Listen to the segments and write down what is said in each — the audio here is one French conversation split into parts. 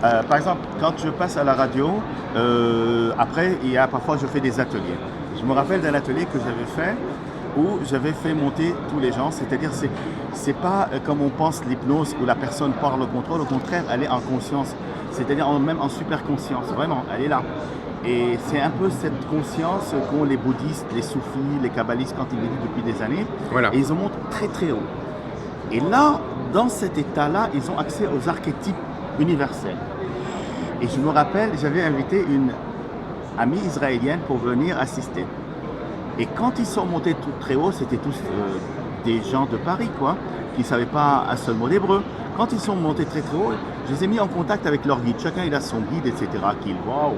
Par exemple, quand je passe à la radio, après, parfois je fais des ateliers. Je me rappelle d'un atelier que j'avais fait où j'avais fait monter tous les gens, c'est-à-dire c'est pas comme on pense l'hypnose où la personne part le contrôle, au contraire, elle est en conscience, c'est-à-dire même en super conscience, vraiment, elle est là. Et c'est un peu cette conscience qu'ont les bouddhistes, les soufis, les kabbalistes quand ils méditent depuis des années, Voilà. et ils en montent très très haut. Et là, dans cet état-là, ils ont accès aux archétypes universels. Et je me rappelle, j'avais invité une amie israélienne pour venir assister. Et quand ils sont montés tout très haut, c'était tous des gens de Paris, quoi, qui ne savaient pas un seul mot d'hébreu. Quand ils sont montés très très haut, je les ai mis en contact avec leur guide. Chacun il a son guide, etc., qu'il voit ou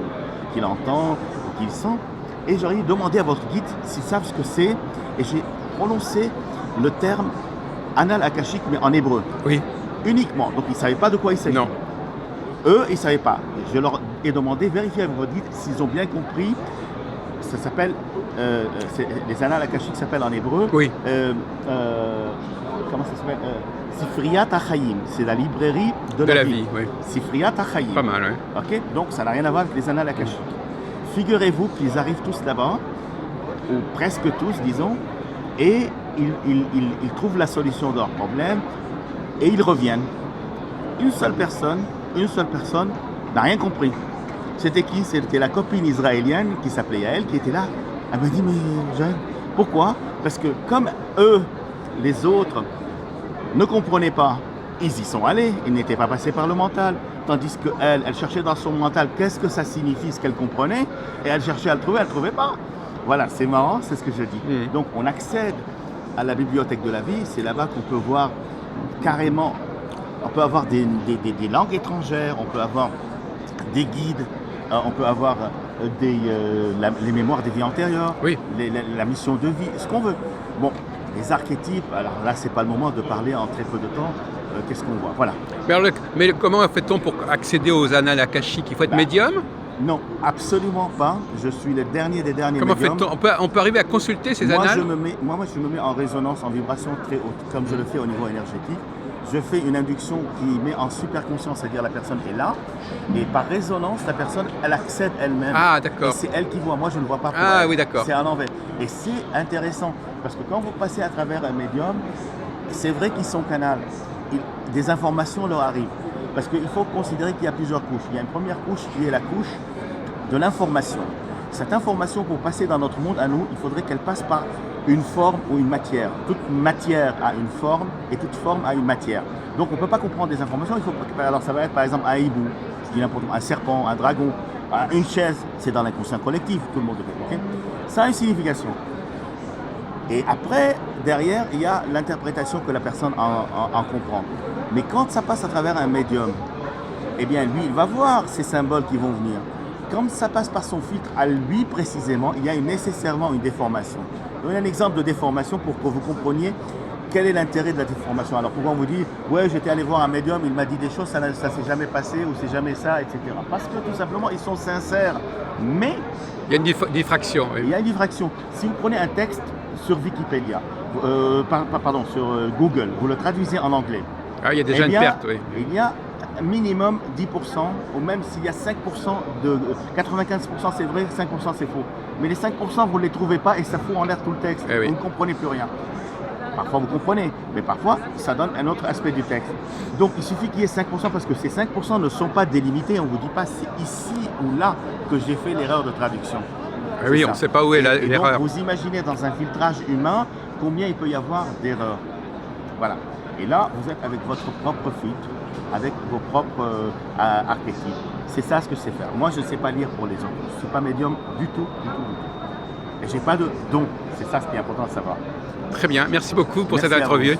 qu'il entend ou qu'il sent. Et j'aurais demandé à votre guide s'ils savent ce que c'est. Et j'ai prononcé le terme anal akashique, mais en hébreu. Oui. Uniquement. Donc ils ne savaient pas de quoi il s'agit. Non. Eux, ils ne savaient pas. Je leur ai demandé, vérifiez avec votre guide s'ils ont bien compris. Ça s'appelle, les annales akashiques s'appellent en hébreu. Oui. Comment ça s'appelle Sifriyat HaChaim. C'est la librairie de la vie. Oui. Sifriyat HaChaim. Pas mal, oui. Ok. Donc ça n'a rien à voir avec les annales akashiques. Figurez-vous qu'ils arrivent tous là-bas, ou presque tous, disons, et ils trouvent la solution de leur problème, et ils reviennent. Une seule personne n'a rien compris. C'était qui? C'était la copine israélienne qui s'appelait Yael, qui était là. Elle m'a dit, mais Jeanne, pourquoi? Parce que comme eux, les autres, ne comprenaient pas, ils y sont allés, ils n'étaient pas passés par le mental. Tandis qu'elle, elle cherchait dans son mental qu'est-ce que ça signifie, ce qu'elle comprenait, et elle cherchait à le trouver, elle ne trouvait pas. Voilà, c'est marrant, c'est ce que je dis. Donc on accède à la bibliothèque de la vie, c'est là-bas qu'on peut voir carrément, on peut avoir des langues étrangères, on peut avoir des guides, on peut avoir les mémoires des vies antérieures, Oui. la mission de vie, ce qu'on veut. Bon, les archétypes, alors là, c'est pas le moment de parler en très peu de temps. Qu'est-ce qu'on voit? Voilà. Mais comment fait-on pour accéder aux annales akashiques? Il faut être médium? Non, absolument pas. Je suis le dernier des derniers Comment médiums. fait-on? On peut arriver à consulter ces annales? Je me mets en résonance, en vibration très haute, comme je le fais au niveau énergétique. Je fais une induction qui met en super conscience, c'est-à-dire la personne est là, et par résonance, la personne, elle accède elle-même. Ah, d'accord. Et c'est elle qui voit, moi je ne vois pas pour Ah, elle. oui, d'accord. C'est à l'envers. Et c'est intéressant, parce que quand vous passez à travers un médium, c'est vrai qu'ils sont canal. Des informations leur arrivent. Parce qu'il faut considérer qu'il y a plusieurs couches. Il y a une première couche qui est la couche de l'information. Cette information, pour passer dans notre monde à nous, il faudrait qu'elle passe par une forme ou une matière. Toute matière a une forme et toute forme a une matière. Donc on ne peut pas comprendre des informations. Alors ça va être par exemple un hibou, je dis n'importe quoi, un serpent, un dragon, une chaise. C'est dans l'inconscient collectif, tout le monde le fait. Okay. Ça a une signification. Et après, derrière, il y a l'interprétation que la personne en comprend. Mais quand ça passe à travers un médium, eh bien lui, il va voir ces symboles qui vont venir. Comme ça passe par son filtre à lui précisément, il y a nécessairement une déformation. Je donne un exemple de déformation pour que vous compreniez quel est l'intérêt de la déformation. Alors pourquoi on vous dit, ouais, j'étais allé voir un médium, il m'a dit des choses, ça ne s'est jamais passé ou c'est jamais ça, etc. Parce que tout simplement, ils sont sincères. Mais il y a une diffraction. Oui. Il y a une diffraction. Si vous prenez un texte sur Wikipédia, sur Google, vous le traduisez en anglais. Ah, il y a déjà une perte, oui. Il y a minimum 10%, ou même s'il y a 5% de 95% c'est vrai, 5% c'est faux. Mais les 5% vous ne les trouvez pas et ça fout en l'air tout le texte. Eh oui. Vous ne comprenez plus rien. Parfois vous comprenez, mais parfois ça donne un autre aspect du texte. Donc il suffit qu'il y ait 5% parce que ces 5% ne sont pas délimités. On ne vous dit pas c'est ici ou là que j'ai fait l'erreur de traduction. Eh oui, on ne sait pas où est l'erreur. Vous imaginez dans un filtrage humain combien il peut y avoir d'erreurs. Voilà. Et là, vous êtes avec votre propre filtre, avec vos propres archétypes. C'est ça ce que je sais faire. Moi, je ne sais pas lire pour les autres. Je ne suis pas médium du tout. Et je n'ai pas de don. C'est ça ce qui est important de savoir. Très bien. Merci beaucoup pour Merci cette interview.